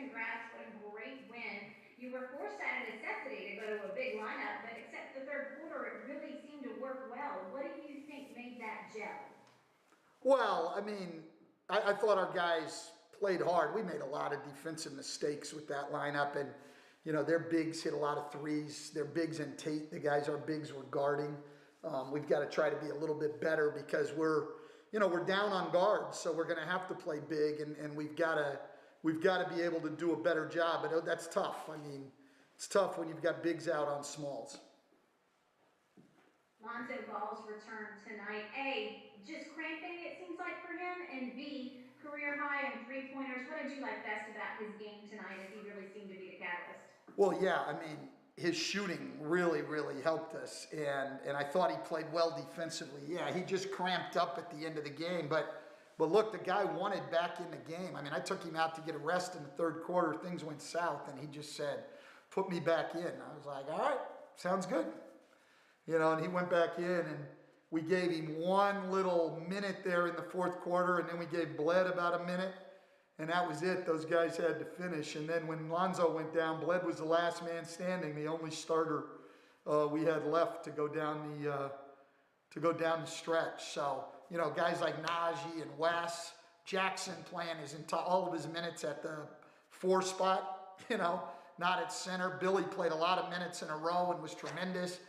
congrats. What a great win. You were forced out of necessity to go to a big lineup, but except the third quarter, it really seemed to work well. What do you think made that gel? Well, I mean, I thought our guys played hard. We made a lot of defensive mistakes with that lineup, and their bigs hit a lot of threes. Their bigs and Tate, the guys our bigs were guarding. We've got to try to be a little bit better because we're down on guards, so we're going to have to play big, and we've got to be able to do a better job. But that's tough. I mean, it's tough when you've got bigs out on smalls. Lonzo Ball's return tonight. A, just cramping it seems like for him, and B, career high in three-pointers. What did you like best about his game tonight as he really seemed to be the catalyst? Well, yeah, I mean, his shooting really, really helped us, and I thought he played well defensively. Yeah, he just cramped up at the end of the game, but look, the guy wanted back in the game. I mean, I took him out to get a rest in the third quarter. Things went south, and he just said, "Put me back in." I was like, "All right, sounds good." And he went back in, and we gave him one little minute there in the fourth quarter, and then we gave Bled about a minute, and that was it. Those guys had to finish. And then when Lonzo went down, Bled was the last man standing, the only starter we had left to go down the stretch. So guys like Najee and Wes Jackson playing all of his minutes at the 4 spot. Not at center. Billy played a lot of minutes in a row and was tremendous.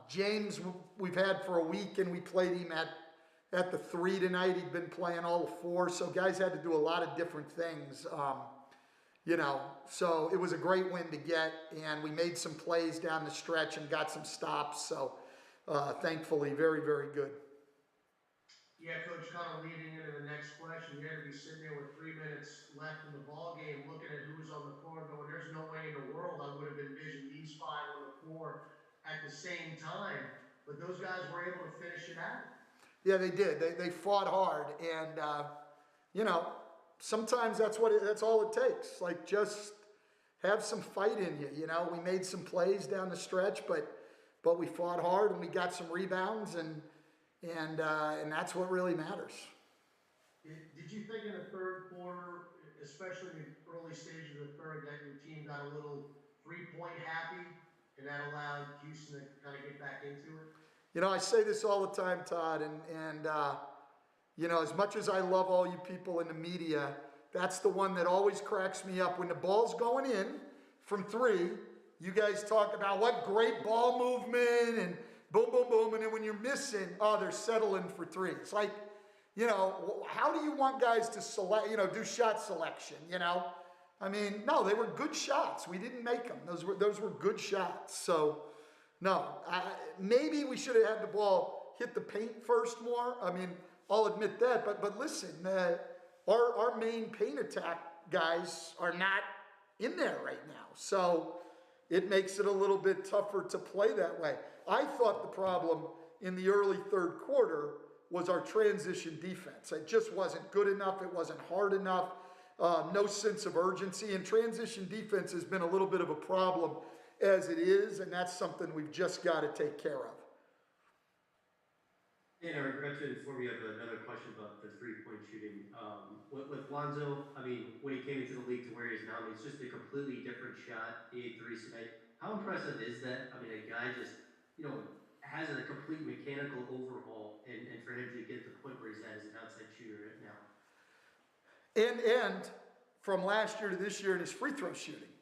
James, we've had for a week, and we played him at the 3 tonight. He'd been playing all the 4, so guys had to do a lot of different things. So it was a great win to get, and we made some plays down the stretch and got some stops. So thankfully, very, very good. Yeah, Coach, kind of leading into the next question, you had to be sitting there with 3 minutes left in the ball game, looking at who's on the floor, going, "There's no way in the world I would have envisioned these 5 on the floor at the same time." But those guys were able to finish it out. Yeah, they did. They fought hard, and sometimes that's all it takes. Like, just have some fight in you. We made some plays down the stretch, but we fought hard, and we got some rebounds, and that's what really matters. Did you think in the third quarter, especially in the early stages of the third, that your team got a little 3-point happy, and that allowed Houston to kind of get back into it? I say this all the time, Todd, and as much as I love all you people in the media, that's the one that always cracks me up. When the ball's going in from 3, you guys talk about what great ball movement and boom, boom, boom, and then when you're missing, they're settling for 3. It's like, how do you want guys to select, do shot selection, I mean, no, they were good shots. We didn't make them. Those were good shots. So, no, maybe we should have had the ball hit the paint first more. I mean, I'll admit that. But listen, our main paint attack guys are not in there right now. So it makes it a little bit tougher to play that way. I thought the problem in the early third quarter was our transition defense. It just wasn't good enough. It wasn't hard enough. No sense of urgency. And transition defense has been a little bit of a problem as it is, and that's something we've just got to take care of. And I regret to inform you of another question about the 3-point shooting. With Lonzo, I mean, when he came into the league to where he is now, I mean, it's just a completely different shot. He had 3 tonight. How impressive is that? I mean, a guy just, has a complete mechanical overhaul, and for him to get to the point where he's at as an outside shooter right now. And from last year to this year in his free throw shooting,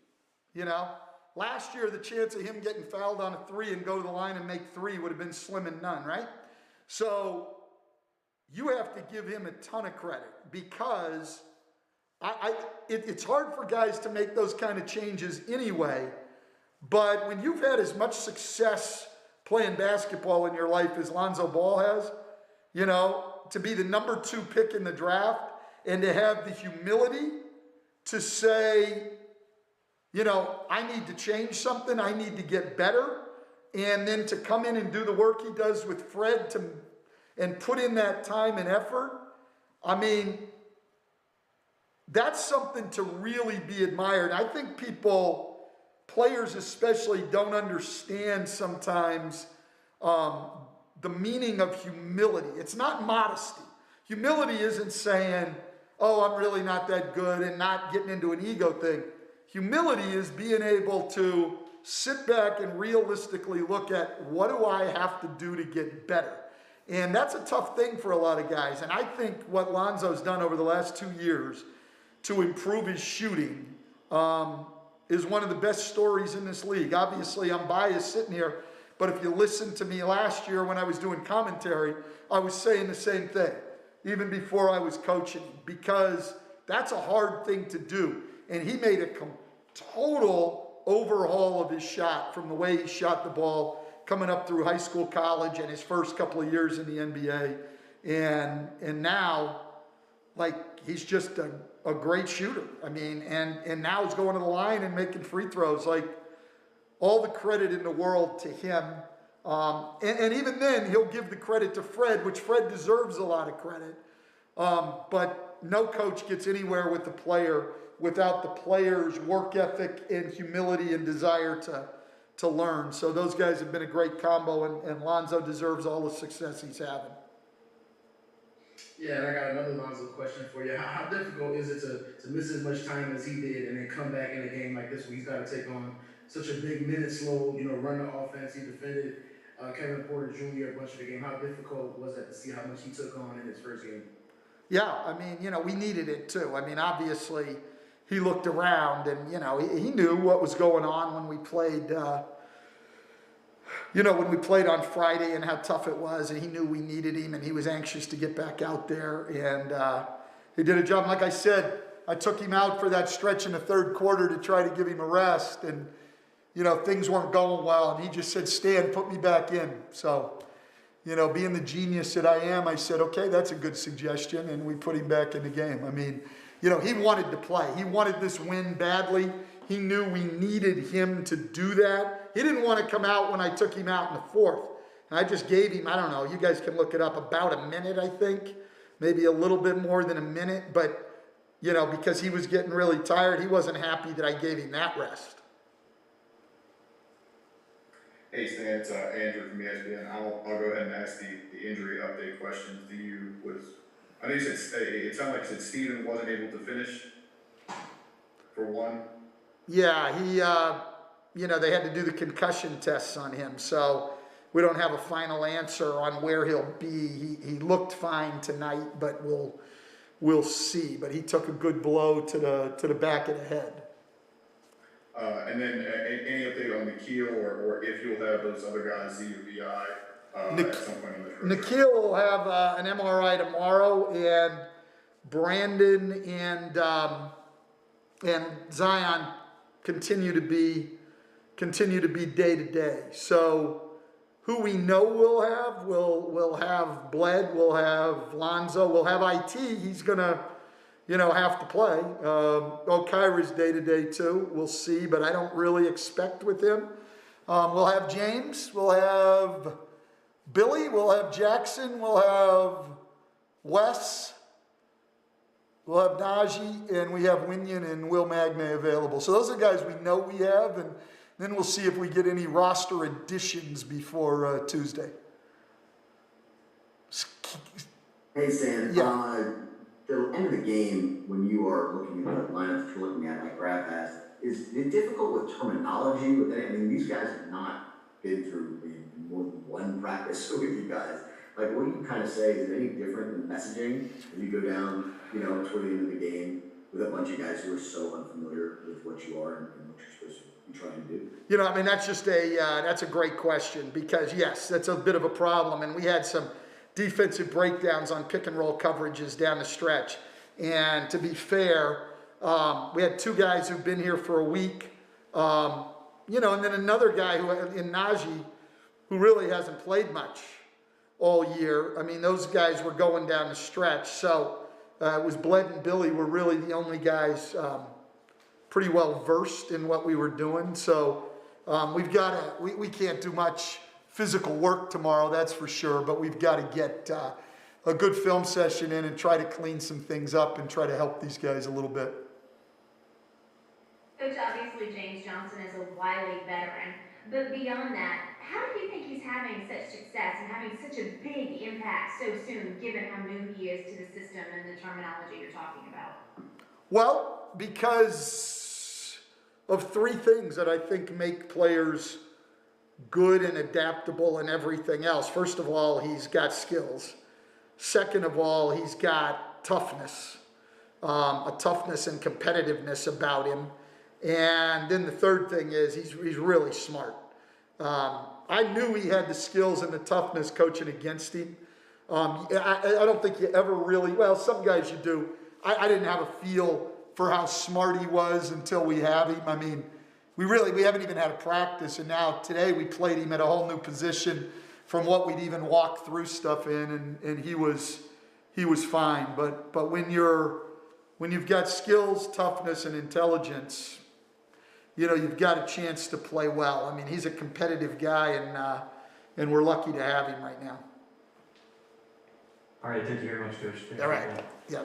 last year the chance of him getting fouled on a 3 and go to the line and make 3 would have been slim and none, right? So you have to give him a ton of credit, because it's hard for guys to make those kind of changes anyway. But when you've had as much success playing basketball in your life as Lonzo Ball has, to be the number 2 pick in the draft and to have the humility to say, I need to change something, I need to get better, and then to come in and do the work he does with Fred and put in that time and effort. I mean, that's something to really be admired. I think players especially, don't understand sometimes the meaning of humility. It's not modesty. Humility isn't saying, oh, I'm really not that good, and not getting into an ego thing. Humility is being able to sit back and realistically look at what do I have to do to get better. And that's a tough thing for a lot of guys. And I think what Lonzo's done over the last 2 years to improve his shooting is one of the best stories in this league. Obviously, I'm biased sitting here, but if you listen to me last year when I was doing commentary, I was saying the same thing, even before I was coaching, because that's a hard thing to do. And he made a total overhaul of his shot from the way he shot the ball coming up through high school, college, and his first couple of years in the NBA. And now, like, he's just a great shooter. I mean, and now he's going to the line and making free throws. Like, all the credit in the world to him. And even then, he'll give the credit to Fred, which Fred deserves a lot of credit. But no coach gets anywhere with the player without the player's work ethic and humility and desire to learn. So those guys have been a great combo, and Lonzo deserves all the success he's having. Yeah, and I got another Lonzo question for you. How difficult is it to miss as much time as he did and then come back in a game like this where he's got to take on such a big minutes load, run the offense? He defended Kevin Porter Jr. a bunch of the game. How difficult was that to see how much he took on in his first game? Yeah, I mean, we needed it too. I mean, obviously, he looked around and, he knew what was going on when we played, when we played on Friday and how tough it was, and he knew we needed him, and he was anxious to get back out there, and he did a job. And like I said, I took him out for that stretch in the third quarter to try to give him a rest, and, things weren't going well, and he just said, Stan, put me back in. So, being the genius that I am, I said, okay, that's a good suggestion, and we put him back in the game. I mean, he wanted to play. He wanted this win badly. He knew we needed him to do that. He didn't want to come out when I took him out in the fourth. And I just gave him, I don't know, you guys can look it up, about a minute, I think. Maybe a little bit more than a minute. But, because he was getting really tired, he wasn't happy that I gave him that rest. Hey Stan, it's Andrew from ESPN. I'll go ahead and ask the injury update questions. I know you said, it sounded like you said Steven wasn't able to finish for one. Yeah, he, they had to do the concussion tests on him, so we don't have a final answer on where he'll be. He looked fine tonight, but we'll see. But he took a good blow to the back of the head. And then any update on Nikhil or if you'll have those other guys, Z or VI, at some point in the career? Nikhil will have an MRI tomorrow, and Brandon and Zion continue to be day to day. So who we know we'll have Bled, we'll have Lonzo, we'll have IT. He's gonna have to play. O'Kyra's day to day too. We'll see, but I don't really expect with him. We'll have James, we'll have Billy, we'll have Jackson, we'll have Wes, we'll have Najee, and we have Winion and Will Magne available. So those are guys we know we have, and then we'll see if we get any roster additions before Tuesday. Hey Stan, Yeah. The end of the game, when you are looking at the lineups you're looking at, like Brad has, is it difficult with terminology with that? I mean, these guys have not been through more than one practice with you guys. Like, what do you kind of say? Is it any different than messaging if you go down, toward the end of the game with a bunch of guys who are so unfamiliar with what you are and what you're supposed to be trying to do? I mean, that's just that's a great question, because yes, that's a bit of a problem, and we had some defensive breakdowns on pick and roll coverages down the stretch. And to be fair, we had two guys who've been here for a week, and then another guy in Najee, who really hasn't played much all year. I mean, those guys were going down the stretch. So it was Bled and Billy were really the only guys pretty well versed in what we were doing. So we can't do much physical work tomorrow, that's for sure, but we've got to get a good film session in and try to clean some things up and try to help these guys a little bit. Coach, obviously James Johnson is a wily veteran, But beyond that, how do you think he's having such success and having such a big impact so soon, given how new he is to the system and the terminology you're talking about? Well, because of three things that I think make players good and adaptable and everything else. First of all, he's got skills. Second of all, he's got toughness, a toughness and competitiveness about him. And then the third thing is he's really smart. I knew he had the skills and the toughness coaching against him. I don't think you ever really, well, some guys you do. I didn't have a feel for how smart he was until we have him. I mean, we haven't even had a practice, and now today we played him at a whole new position from what we'd even walked through stuff in, and he was fine. But when you've got skills, toughness, and intelligence, you've got a chance to play well. I mean, he's a competitive guy, and we're lucky to have him right now. All right, thank you very much, Coach. All right, yeah.